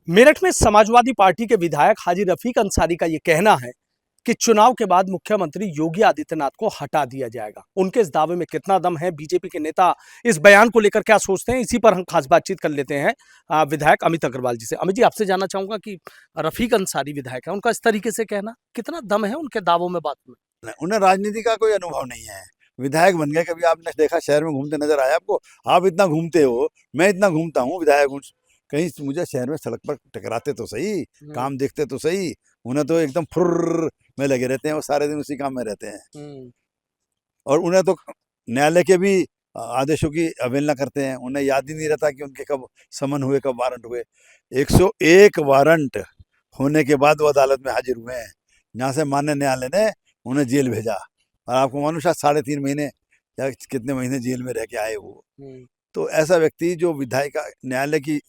मेरठ में समाजवादी पार्टी के विधायक हाजी रफीक अंसारी का यह कहना है कि चुनाव के बाद मुख्यमंत्री योगी आदित्यनाथ को हटा दिया जाएगा। उनके इस दावे में कितना दम है, बीजेपी के नेता इस बयान को लेकर क्या सोचते हैं, इसी पर हम खास बातचीत कर लेते हैं विधायक अमित अग्रवाल जी से। अमित जी, आपसे जानना चाहूंगा कि रफीक अंसारी विधायक है, उनका इस तरीके से कहना, कितना दम है उनके दावों में, बात में? उन्हें राजनीति का कोई अनुभव नहीं है। विधायक बन गए, कभी आपने देखा शहर में घूमते नजर आया आपको? आप इतना घूमते हो, मैं इतना घूमता हूँ, विधायक हूँ। कहीं मुझे शहर में सड़क पर टकराते तो सही, काम देखते तो सही। उन्हें तो एकदम फुर्र में लगे रहते हैं, वो सारे दिन उसी काम में रहते हैं। और उन्हें तो न्यायालय के भी आदेशों की अवहेलना करते हैं। उन्हें याद ही नहीं रहता कि उनके कब समन हुए, कब वारंट हुए। 101 वारंट होने के बाद वो अदालत में हाजिर हुए हैं, जहाँ से माननीय न्यायालय ने उन्हें जेल भेजा। और आपको मालूम, शायद 3.5 महीने या कितने महीने जेल में रह के आए वो। तो ऐसा व्यक्ति जो विधायिका न्यायालय की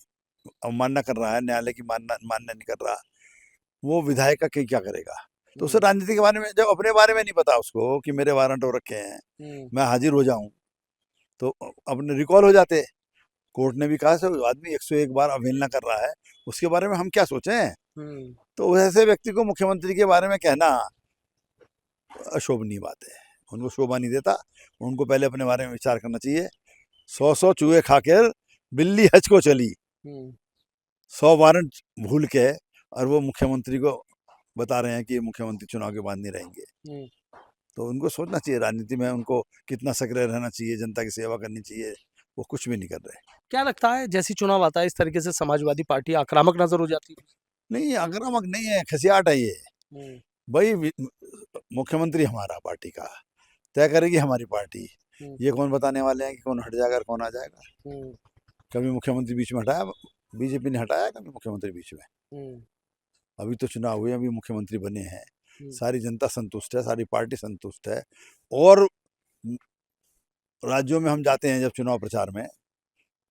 अवमानना कर रहा है, न्यायालय की मान्य नहीं कर रहा, वो विधायक का क्या करेगा? तो उसे राजनीति के बारे में, जब अपने बारे में नहीं पता उसको कि मेरे वारंट हो रखे हैं, मैं हाजिर हो जाऊं, तो अपने रिकॉल हो जाते। कोर्ट ने भी कहा आदमी 101 बार अवहेलना कर रहा है, उसके बारे में हम क्या सोचें? तो ऐसे व्यक्ति को मुख्यमंत्री के बारे में कहना अशोभनीय बात है, उनको शोभा नहीं देता। उनको पहले अपने बारे में विचार करना चाहिए। 100 चूहे खाकर बिल्ली हज को चली, 100 वारंट भूल के, और वो मुख्यमंत्री को बता रहे हैं कि मुख्यमंत्री चुनाव के बाद नहीं रहेंगे। तो उनको सोचना चाहिए, राजनीति में उनको कितना सक्रिय रहना चाहिए, जनता की सेवा करनी चाहिए। वो कुछ भी नहीं कर रहे। क्या लगता है, जैसी चुनाव आता है इस तरीके से समाजवादी पार्टी आक्रामक नजर हो जाती है? नहीं, आक्रामक नहीं है, खसियाट है ये। भाई मुख्यमंत्री हमारा पार्टी का तय करेगी हमारी पार्टी। ये कौन बताने वाले हैं कि कौन हट जाएगा और कौन आ जाएगा? कभी मुख्यमंत्री बीच में हटाया बीजेपी ने, हटाया कभी मुख्यमंत्री बीच में? अभी तो चुनाव हुए, अभी मुख्यमंत्री बने हैं, सारी जनता संतुष्ट है, सारी पार्टी संतुष्ट है। और राज्यों में हम जाते हैं जब चुनाव प्रचार में,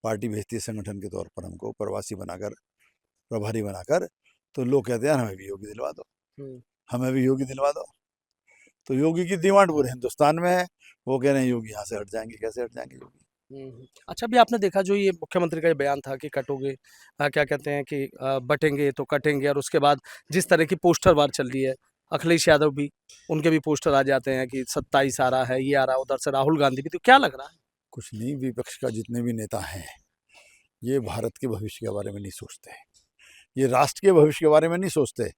पार्टी भेजती है संगठन के तौर पर हमको प्रवासी बनाकर, प्रभारी बनाकर, तो लोग कहते हैं हमें भी योगी दिलवा दो, हमें भी योगी दिलवा दो। तो योगी की डिमांड पूरे हिंदुस्तान में है, वो कह रहे हैं योगी यहाँ से हट जाएंगे। कैसे हट जाएंगे योगी? अच्छा, अभी आपने देखा जो ये मुख्यमंत्री का ये बयान था कि कटोगे, क्या कहते हैं कि बटेंगे तो कटेंगे, और उसके बाद जिस तरह की पोस्टर वार चल रही है, अखिलेश यादव भी, उनके भी पोस्टर आ जाते हैं कि 27 आ रहा है, ये आ रहा है, उधर से राहुल गांधी भी। तो क्या लग रहा है? कुछ नहीं, विपक्ष का जितने भी नेता हैं, ये भारत के भविष्य के बारे में नहीं सोचते, ये राष्ट्र के भविष्य के बारे में नहीं सोचते,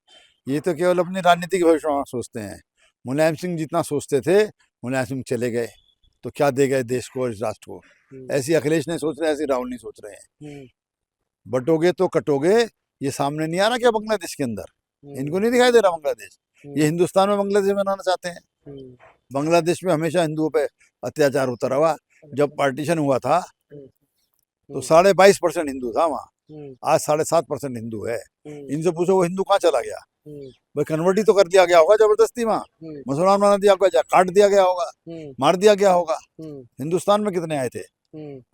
ये तो केवल अपनी राजनीतिक भविष्य में सोचते हैं। मुलायम सिंह जितना सोचते थे, मुलायम सिंह चले गए, तो क्या दे गए देश को और इस राष्ट्र को? ऐसी अखिलेश नहीं सोच रहे, ऐसी राहुल नहीं सोच रहे हैं। बटोगे तो कटोगे, ये सामने नहीं आ रहा क्या बांग्लादेश के अंदर? इनको नहीं दिखाई दे रहा बांग्लादेश? ये हिंदुस्तान में बांग्लादेश बनाना चाहते हैं। बांग्लादेश में हमेशा हिंदुओं पे अत्याचार होता रहा। जब पार्टीशन हुआ था तो 22.5% हिंदू था वहाँ, आज 7.5% हिंदू है। इनसे पूछो वो हिंदू कहाँ चला गया? भाई कन्वर्ट ही तो कर दिया गया होगा जबरदस्ती, वहाँ मुसलमान बना दिया होगा, काट दिया गया होगा, मार दिया गया होगा। हिंदुस्तान में कितने आए थे?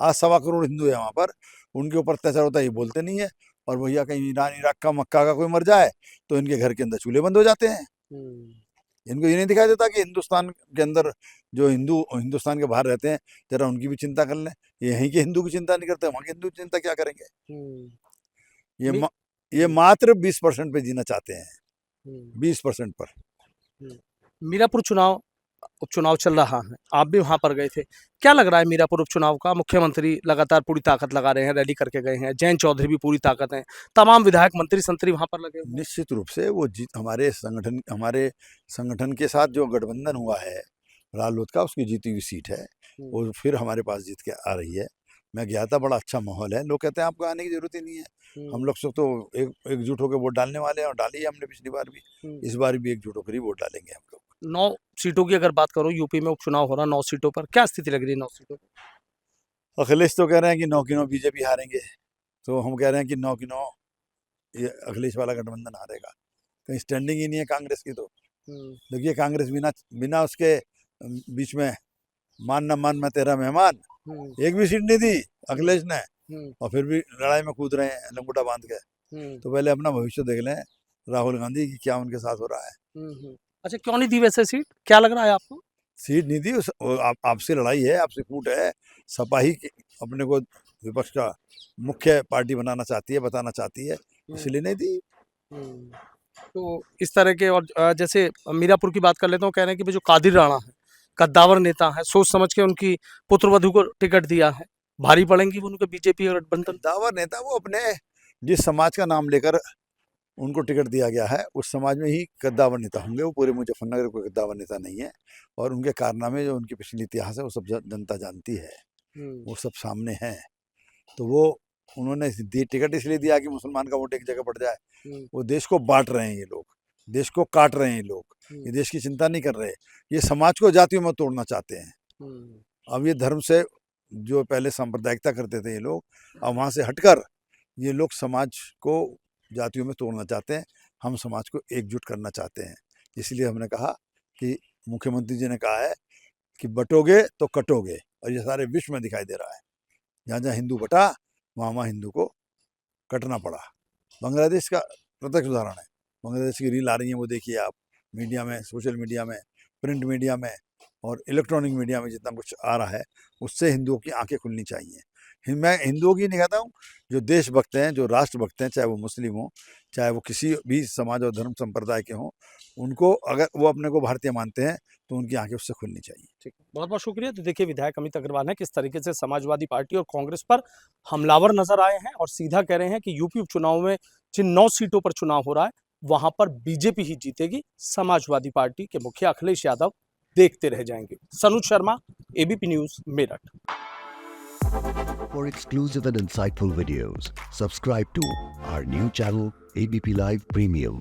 आज 1.25 करोड़ हिंदू है वहाँ पर, उनके ऊपर अत्याचार होता है, ये बोलते नहीं है। और भैया कहीं ईरान, इराक का, मक्का का कोई मर जाए तो इनके घर के अंदर चूल्हे बंद हो जाते हैं। इनको ये नहीं दिखाई देता कि हिंदुस्तान के अंदर जो हिंदू हिंदुस्तान के बाहर रहते हैं, जरा उनकी भी चिंता कर लें। ये यहीं के हिंदू की चिंता नहीं करते, वहाँ के हिंदू की चिंता क्या करेंगे? ये मात्र 20% पे जीना चाहते हैं, 20% पर। मीरापुर उपचुनाव चल रहा है, आप भी वहां पर गए थे, क्या लग रहा है मीरापुर उपचुनाव का? मुख्यमंत्री लगातार पूरी ताकत लगा रहे हैं, रैली करके गए हैं, जयंत चौधरी भी पूरी ताकत है, तमाम विधायक मंत्री संतरी वहां पर लगे। निश्चित रूप से वो जीत हमारे संगठन के साथ जो गठबंधन हुआ है रालोद का, उसकी जीती हुई सीट है, वो फिर हमारे पास जीत के आ रही है। मैं गया था, बड़ा अच्छा माहौल है। लोग कहते हैं आपको आने की जरूरत ही नहीं है। हम लोग सब तो एकजुट होकर वोट डालने वाले हैं, और डाली है हमने पिछली बार भी, इस बार भी एकजुट होकर ही वोट डालेंगे हम लोग। 9 सीटों की अगर बात करो, यूपी में उपचुनाव हो रहा, 9 सीटों पर क्या स्थिति लग रही है? 9 सीटों पर अखिलेश तो कह रहे हैं कि 9 की 9 बीजेपी हारेंगे, तो हम कह रहे हैं कि 9 की 9 ये अखिलेश वाला गठबंधन हारेगा। कहीं स्टैंडिंग ही नहीं है कांग्रेस की। तो देखिए, कांग्रेस बिना उसके बीच में मान न मान मैं तेरा मेहमान, एक भी सीट नहीं दी अखिलेश ने, और फिर भी लड़ाई में कूद रहे हैं लंगोटा बांध के। तो पहले अपना भविष्य देख लें राहुल गांधी की, क्या उनके साथ हो रहा है। अच्छा, क्यों नहीं दी वैसे सीट? क्या लग रहा है आपको? सीट नहीं दी, आपसे लड़ाई है, आपसे फूट है। सपा ही अपने को विपक्ष का मुख्य पार्टी बनाना चाहती है, बताना चाहती है। इसलिए नहीं दी। तो इस तरह के और जैसे मीरापुर की बात कर लेता हूँ, कह रहे हैं कि जो कादिर राणा है, कद्दावर नेता है, सोच समझ के उनकी पुत्रवधू को टिकट दिया है, भारी पड़ेंगी वो उनके बीजेपी और गठबंधन। दावा नेता वो अपने जिस समाज का नाम लेकर उनको टिकट दिया गया है उस समाज में ही कद्दावर नेता होंगे। वो पूरे मुजफ्फरनगर कोई कद्दावर नेता नहीं है, और उनके कारनामे जो उनकी पिछली इतिहास है वो सब जनता जानती है, वो सब सामने है। तो वो उन्होंने टिकट इसलिए दिया कि मुसलमान का वोट एक जगह पड़ जाए। वो देश को बांट रहे हैं, ये लोग देश को काट रहे हैं, ये लोग ये देश की चिंता नहीं कर रहे, ये समाज को जातियों में तोड़ना चाहते हैं। अब ये धर्म से जो पहले सांप्रदायिकता करते थे ये लोग, अब वहाँ से हटकर ये लोग समाज को जातियों में तोड़ना चाहते हैं। हम समाज को एकजुट करना चाहते हैं। इसलिए हमने कहा कि मुख्यमंत्री जी ने कहा है कि बटोगे तो कटोगे, और ये सारे विश्व में दिखाई दे रहा है। जहाँ जहाँ हिंदू बटा वहाँ हिंदू को कटना पड़ा। बांग्लादेश का प्रत्यक्ष उदाहरण है। बांग्लादेश की रील आ रही है, वो देखिए आप, मीडिया में, सोशल मीडिया में, प्रिंट मीडिया में और इलेक्ट्रॉनिक मीडिया में जितना कुछ आ रहा है, उससे हिंदुओं की आंखें खुलनी चाहिए। मैं हिंदुओं की नहीं कहता हूँ, जो देशभक्त हैं, जो राष्ट्रभक्त हैं, चाहे वो मुस्लिम हो, चाहे वो किसी भी समाज और धर्म संप्रदाय के हों, उनको अगर वो अपने को भारतीय मानते हैं तो उनकी आंखें उससे खुलनी चाहिए। ठीक, बहुत बहुत शुक्रिया। तो देखिए, विधायक अमित अग्रवाल ने किस तरीके से समाजवादी पार्टी और कांग्रेस पर हमलावर नजर आए हैं और सीधा कह रहे हैं कि यूपी उपचुनाव में जिन 9 सीटों पर चुनाव हो रहा है वहां पर बीजेपी ही जीतेगी, समाजवादी पार्टी के मुखिया अखिलेश यादव देखते रह जाएंगे। Sanuj Sharma, ABP news, Meerut. For exclusive and insightful videos, subscribe to our new channel ABP Live Premium.